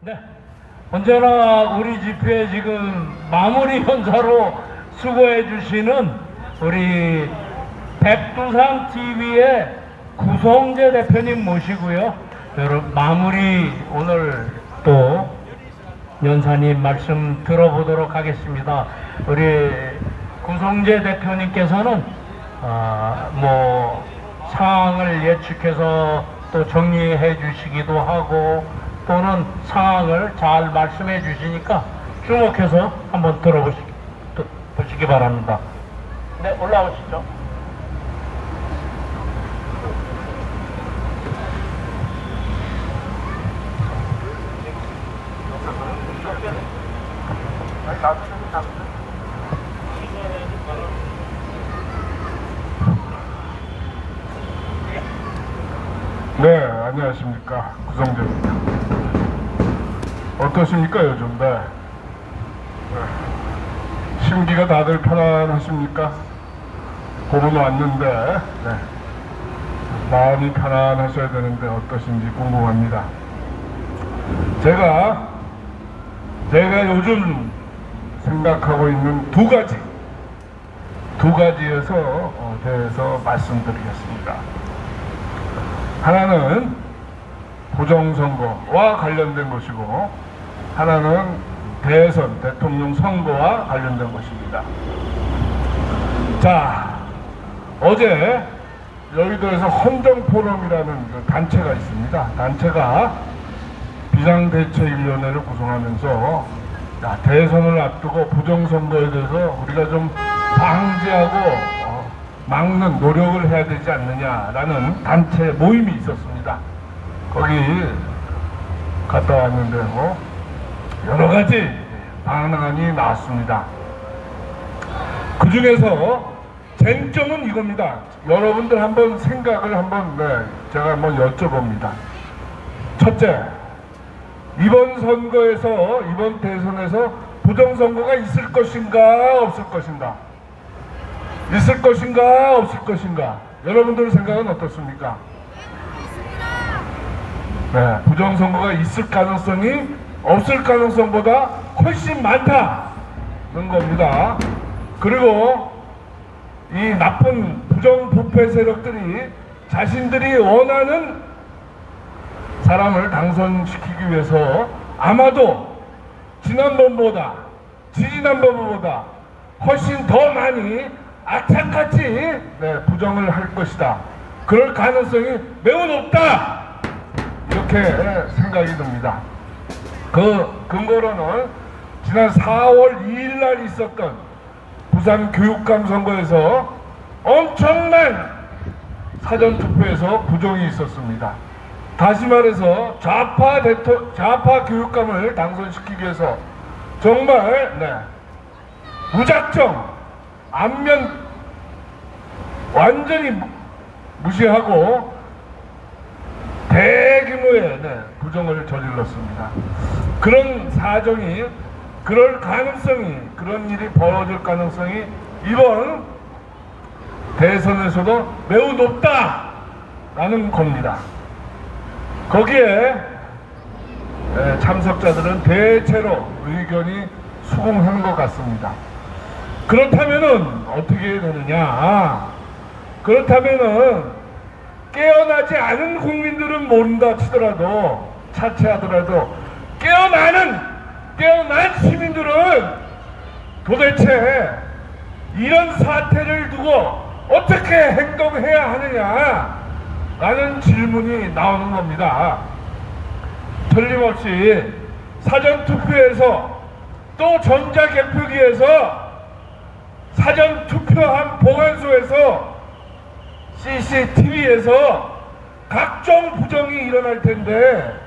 네, 언제나 우리 집회 지금 마무리 현사로 수고해 주시는 우리 백두산 TV의 구성재 대표님 모시고요. 여러분 마무리 오늘 또 연사님 말씀 들어보도록 하겠습니다. 우리 구성재 대표님께서는 뭐 상황을 예측해서 또 정리해 주시기도 하고 또는 상황을 잘 말씀해 주시니까 주목해서 한번 들어보시기 바랍니다. 네, 올라오시죠. 네, 안녕하십니까. 구성재입니다. 어떠십니까, 요즘? 네. 심기가 다들 편안하십니까? 봄은 왔는데, 네. 마음이 편안하셔야 되는데 어떠신지 궁금합니다. 제가 요즘 생각하고 있는 두 가지에서 대해서 말씀드리겠습니다. 하나는 부정선거와 관련된 것이고 하나는 대선, 대통령 선거와 관련된 것입니다. 자, 어제 여의도에서 헌정포럼이라는 그 단체가 있습니다. 단체가 비상대책위원회를 구성하면서 대선을 앞두고 부정선거에 대해서 우리가 좀 방지하고 막는 노력을 해야 되지 않느냐라는 단체 모임이 있었습니다. 거기 갔다 왔는데 여러 가지 방안이 나왔습니다. 그 중에서 쟁점은 이겁니다. 여러분들 한번 생각을 제가 한번 여쭤봅니다. 첫째, 이번 선거에서, 이번 대선에서 부정선거가 있을 것인가 없을 것인가? 있을 것인가 없을 것인가? 여러분들 생각은 어떻습니까? 네, 부정선거가 있을 가능성이 없을 가능성보다 훨씬 많다는 겁니다. 그리고 이 나쁜 부정부패 세력들이 자신들이 원하는 사람을 당선시키기 위해서 아마도 지난번보다 훨씬 더 많이 악착같이 부정을 할 것이다. 그럴 가능성이 매우 높다. 이렇게 생각이 듭니다. 그 근거로는 지난 4월 2일 날 있었던 부산 교육감 선거에서 엄청난 사전투표에서 부정이 있었습니다. 다시 말해서 좌파 교육감을 당선시키기 위해서 정말 무작정 안면 완전히 무시하고 대규모의 부정을 저질렀습니다. 그런 사정이, 그럴 가능성이, 그런 일이 벌어질 가능성이 이번 대선에서도 매우 높다라는 겁니다. 거기에 참석자들은 대체로 의견이 수긍하는 것 같습니다. 그렇다면은 어떻게 되느냐? 그렇다면은 깨어나지 않은 국민들은 모른다 치더라도, 차치하더라도 깨어난 시민들은 도대체 이런 사태를 두고 어떻게 행동해야 하느냐라는 질문이 나오는 겁니다. 틀림없이 사전투표에서 또 전자개표기에서 사전투표한 보관소에서 CCTV에서 각종 부정이 일어날 텐데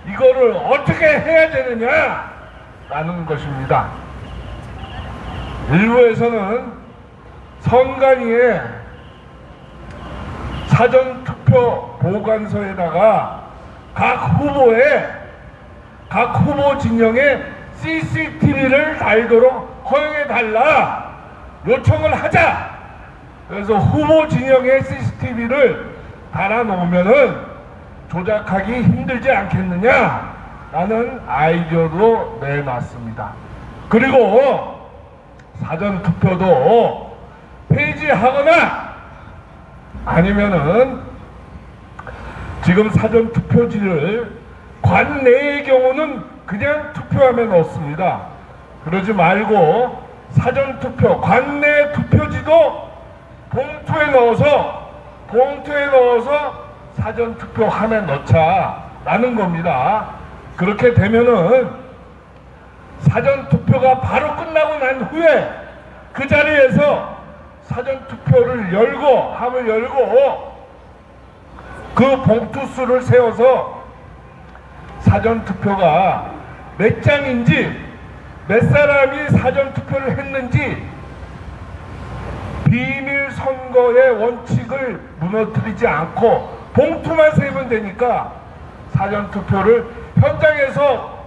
이거를 어떻게 해야 되느냐라는 것입니다. 일부에서는 선관위에 사전투표 보관소에다가 각 후보 진영에 CCTV를 달도록 허용해달라 요청을 하자. 그래서 후보 진영에 CCTV를 달아놓으면은 조작하기 힘들지 않겠느냐 라는 아이디어도 내놨습니다. 그리고 사전투표도 폐지하거나 아니면은 지금 사전투표지를 관내의 경우는 그냥 투표함에 넣습니다. 그러지 말고 사전투표, 관내 투표지도 봉투에 넣어서 사전투표함에 넣자라는 겁니다. 그렇게 되면은 사전투표가 바로 끝나고 난 후에 그 자리에서 사전투표를 함을 열고 그 봉투수를 세워서 사전투표가 몇 장인지 몇 사람이 사전투표를 했는지 비밀 선거의 원칙을 무너뜨리지 않고 봉투만 세면 되니까 사전투표를 현장에서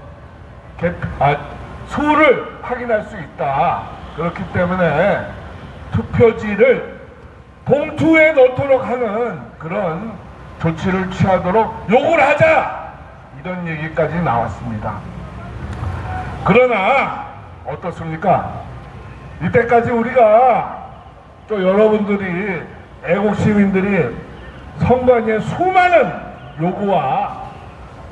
수를 확인할 수 있다. 그렇기 때문에 투표지를 봉투에 넣도록 하는 그런 조치를 취하도록 요구를 하자, 이런 얘기까지 나왔습니다. 그러나 어떻습니까? 이때까지 우리가 또 여러분들이 애국 시민들이 선관위의 수많은 요구와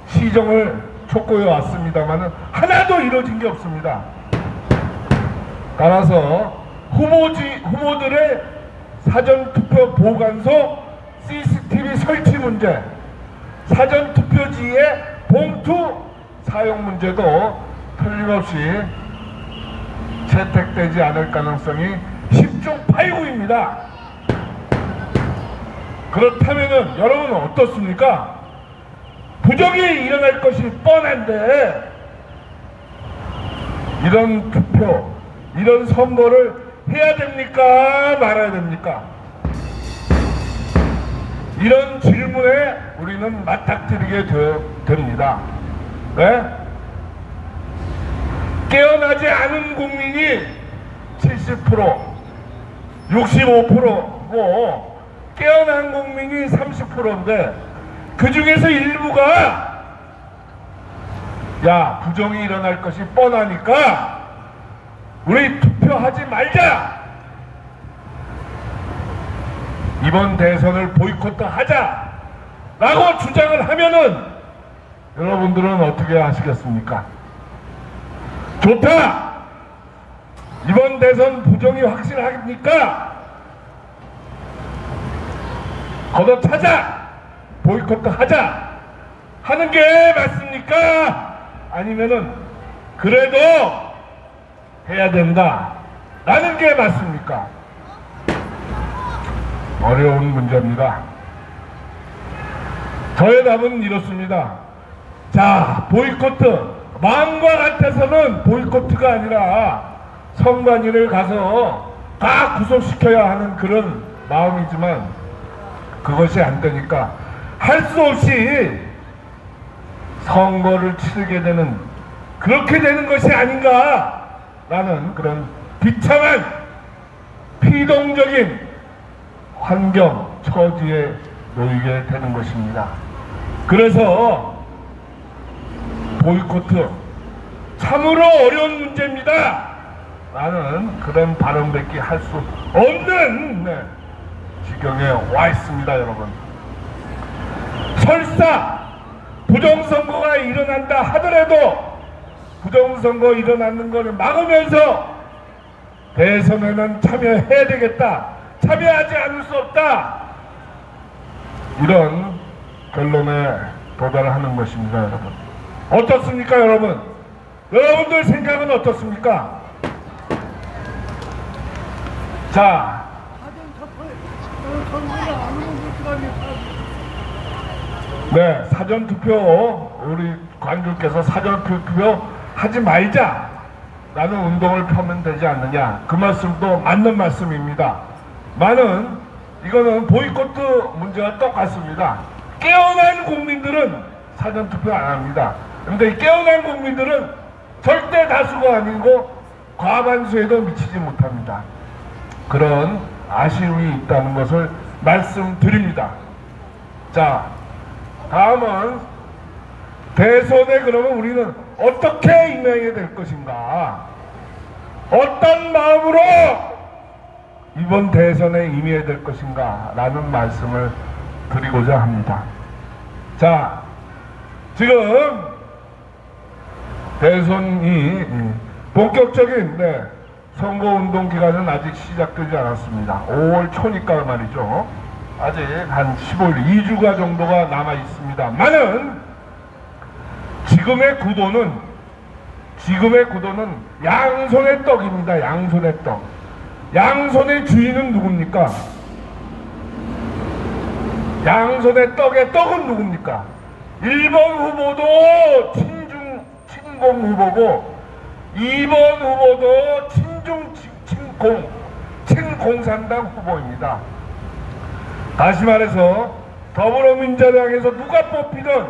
시정을 촉구해 왔습니다만은 하나도 이루어진 게 없습니다. 따라서 후보들의 사전투표 보관소 CCTV 설치 문제, 사전투표지의 봉투 사용 문제도 틀림없이 채택되지 않을 가능성이 10중 8구입니다. 그렇다면은 여러분은 어떻습니까? 부정이 일어날 것이 뻔한데 이런 투표, 이런 선거를 해야 됩니까? 말아야 됩니까? 이런 질문에 우리는 맞닥뜨리게 됩니다. 네? 깨어나지 않은 국민이 70%, 65%고 깨어난 국민이 30%인데 그 중에서 일부가 야, 부정이 일어날 것이 뻔하니까 우리 투표하지 말자, 이번 대선을 보이콧하자 라고 주장을 하면은 여러분들은 어떻게 하시겠습니까? 좋다, 이번 대선 부정이 확실하니까 걷어차자, 보이콧하자 하는 게 맞습니까? 아니면은 그래도 해야 된다 라는 게 맞습니까? 어려운 문제입니다. 저의 답은 이렇습니다. 자, 보이콧, 마음과 같아서는 보이콧가 아니라 선관위를 가서 다 구속시켜야 하는 그런 마음이지만 그것이 안 되니까 할 수 없이 선거를 치르게 되는, 그렇게 되는 것이 아닌가 라는 그런 비참한 피동적인 환경, 처지에 놓이게 되는 것입니다. 그래서 보이콧 참으로 어려운 문제입니다 라는 그런 발언밖에 할 수 없는 지경에 와 있습니다. 여러분, 설사 부정선거가 일어난다 하더라도 부정선거 일어나는 것을 막으면서 대선에는 참여해야 되겠다, 참여하지 않을 수 없다, 이런 결론에 도달하는 것입니다. 여러분, 어떻습니까? 여러분들 생각은 어떻습니까? 자, 네, 사전투표, 우리 관주께서 사전투표 하지 말자 라는 운동을 펴면 되지 않느냐, 그 말씀도 맞는 말씀입니다. 많은 이거는 보이콧 문제와 똑같습니다. 깨어난 국민들은 사전투표 안 합니다. 그런데 깨어난 국민들은 절대 다수가 아니고 과반수에도 미치지 못합니다. 그런 아쉬움이 있다는 것을 말씀드립니다. 자, 다음은 대선에 그러면 우리는 어떻게 임해야 될 것인가? 어떤 마음으로 이번 대선에 임해야 될 것인가? 라는 말씀을 드리고자 합니다. 자, 지금 대선이 본격적인 선거운동 기간은 아직 시작되지 않았습니다. 5월 초니까 말이죠. 아직 한 15일, 2주가 정도가 남아 있습니다만은 지금의 구도는 양손의 떡입니다. 양손의 떡. 양손의 주인은 누굽니까? 양손의 떡의 떡은 누굽니까? 1번 후보도 친공 후보고 2번 후보도 친공산당 후보입니다. 다시 말해서 더불어민주당에서 누가 뽑히든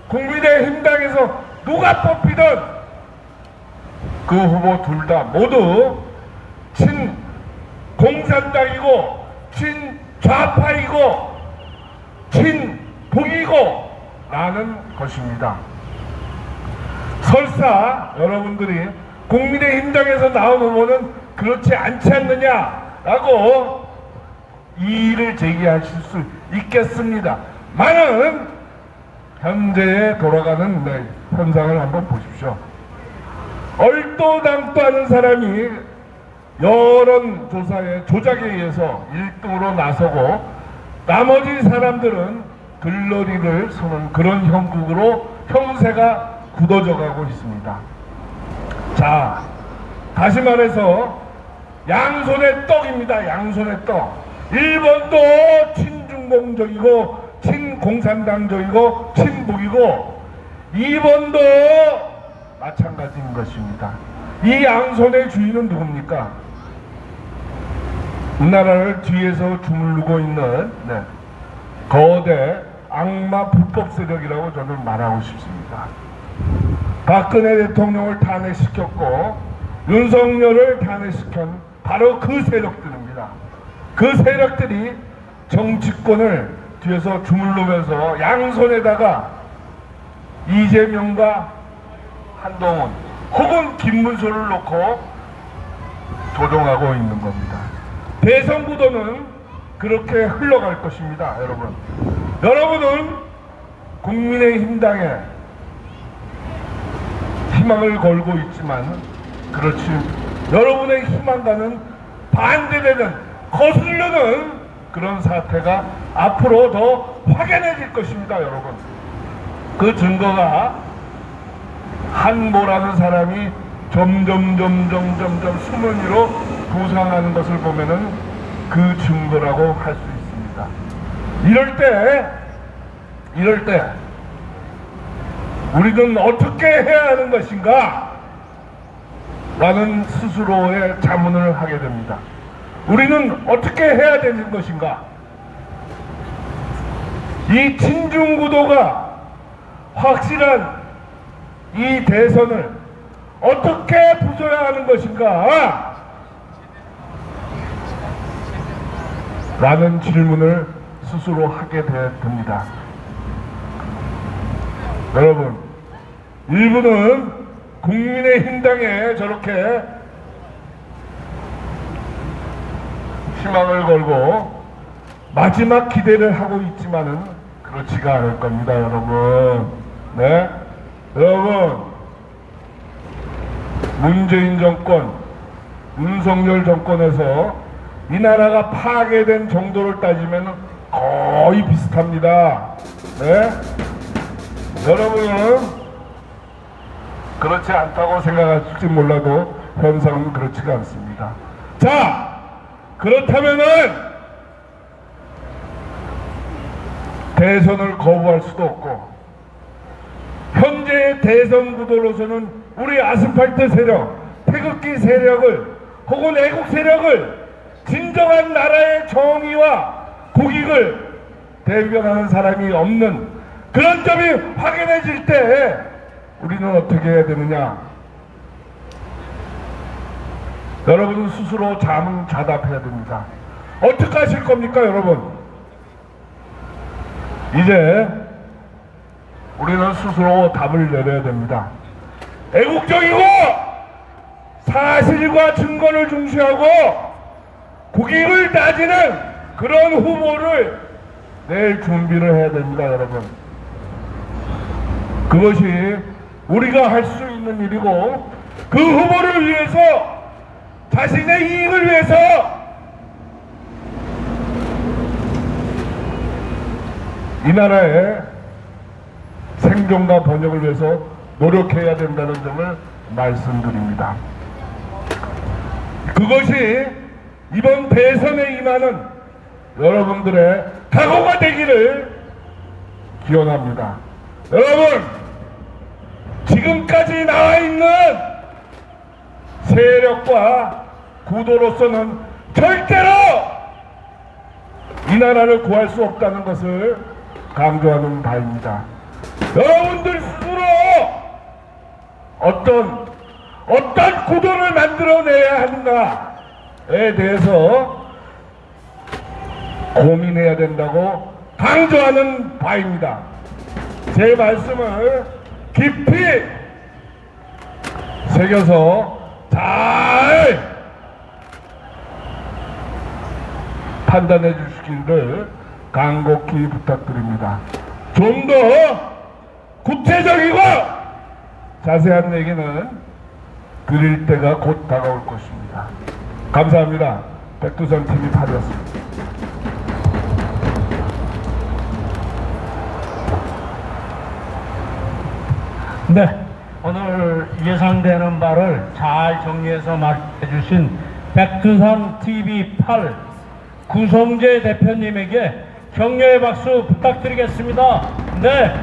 국민의힘당에서 누가 뽑히든 그 후보 둘 다 모두 친공산당이고 친좌파이고 친북이고 라는 것입니다. 설사 여러분들이 국민의힘당에서 나온 후보는 그렇지 않지 않느냐라고 이의를 제기하실 수 있겠습니다. 많은 현재에 돌아가는 현상을 한번 보십시오. 얼토당토 하는 사람이 여론조사의 조작에 의해서 1등으로 나서고 나머지 사람들은 들러리를 서는 그런 형국으로 형세가 굳어져 가고 있습니다. 자, 다시 말해서 양손의 떡입니다. 양손의 떡. 1번도 친중공적이고 친공산당적이고 친북이고 2번도 마찬가지인 것입니다. 이 양손의 주인은 누굽니까? 이 나라를 뒤에서 주물르고 있는 거대 악마 불법 세력이라고 저는 말하고 싶습니다. 박근혜 대통령을 탄핵시켰고 윤석열을 탄핵시킨 바로 그 세력들입니다. 그 세력들이 정치권을 뒤에서 주물르면서 양손에다가 이재명과 한동훈 혹은 김문수를 놓고 조종하고 있는 겁니다. 대선 구도는 그렇게 흘러갈 것입니다. 여러분은 국민의힘당에 희망을 걸고 있지만 그렇지 여러분의 희망과는 반대되는 거슬려는 그런 사태가 앞으로 더 확연해질 것입니다. 여러분, 그 증거가 한모라는 사람이 점점 숨은 위로 부상하는 것을 보면은 그 증거라고 할 수 있습니다. 이럴 때 우리는 어떻게 해야 하는 것인가? 라는 스스로의 자문을 하게 됩니다. 우리는 어떻게 해야 되는 것인가? 이 친중구도가 확실한 이 대선을 어떻게 부숴야 하는 것인가? 라는 질문을 스스로 하게 됩니다. 여러분, 일부는 국민의힘당에 저렇게 희망을 걸고 마지막 기대를 하고 있지만은 그렇지가 않을 겁니다, 여러분. 여러분, 문재인 정권, 윤석열 정권에서 이 나라가 파괴된 정도를 따지면 거의 비슷합니다. 여러분은 그렇지 않다고 생각할지 몰라도 현상은 그렇지가 않습니다. 자, 그렇다면은 대선을 거부할 수도 없고 현재의 대선 구도로서는 우리 아스팔트 세력, 태극기 세력을 혹은 애국 세력을 진정한 나라의 정의와 국익을 대변하는 사람이 없는 그런 점이 확연해질 때 우리는 어떻게 해야 되느냐? 여러분은 스스로 자답해야 됩니다. 어떻게 하실 겁니까, 여러분? 이제 우리는 스스로 답을 내려야 됩니다. 애국적이고 사실과 증거를 중시하고 국익을 따지는 그런 후보를 낼 준비를 해야 됩니다, 여러분. 그것이 우리가 할 수 있는 일이고, 그 후보를 위해서, 자신의 이익을 위해서 이 나라의 생존과 번영을 위해서 노력해야 된다는 점을 말씀드립니다. 그것이 이번 대선에 임하는 여러분들의 각오가 되기를 기원합니다. 여러분, 지금까지 나와 있는 세력과 구도로서는 절대로 이 나라를 구할 수 없다는 것을 강조하는 바입니다. 여러분들 스스로 어떤 구도를 만들어내야 하는가에 대해서 고민해야 된다고 강조하는 바입니다. 제 말씀을 깊이 새겨서 잘 판단해 주시기를 간곡히 부탁드립니다. 좀 더 구체적이고 자세한 얘기는 드릴 때가 곧 다가올 것입니다. 감사합니다. 백두산 TV 8이었습니다. 네, 오늘 예상되는 바를 잘 정리해서 말해 주신 백두산 TV 8 구성재 대표님에게 격려의 박수 부탁드리겠습니다. 네.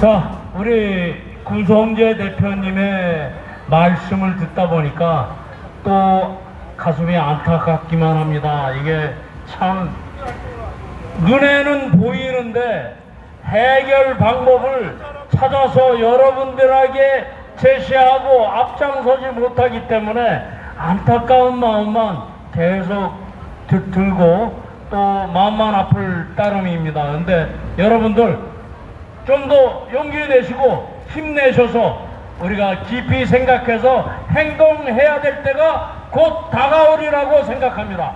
자, 우리 구성재 대표님의 말씀을 듣다 보니까 또 가슴이 안타깝기만 합니다. 이게 참 눈에는 보이는데 해결 방법을 찾아서 여러분들에게 제시하고 앞장서지 못하기 때문에 안타까운 마음만 계속 들고 또 마음만 아플 따름입니다. 근데 여러분들 좀 더 용기 내시고 힘내셔서 우리가 깊이 생각해서 행동해야 될 때가 곧 다가오리라고 생각합니다.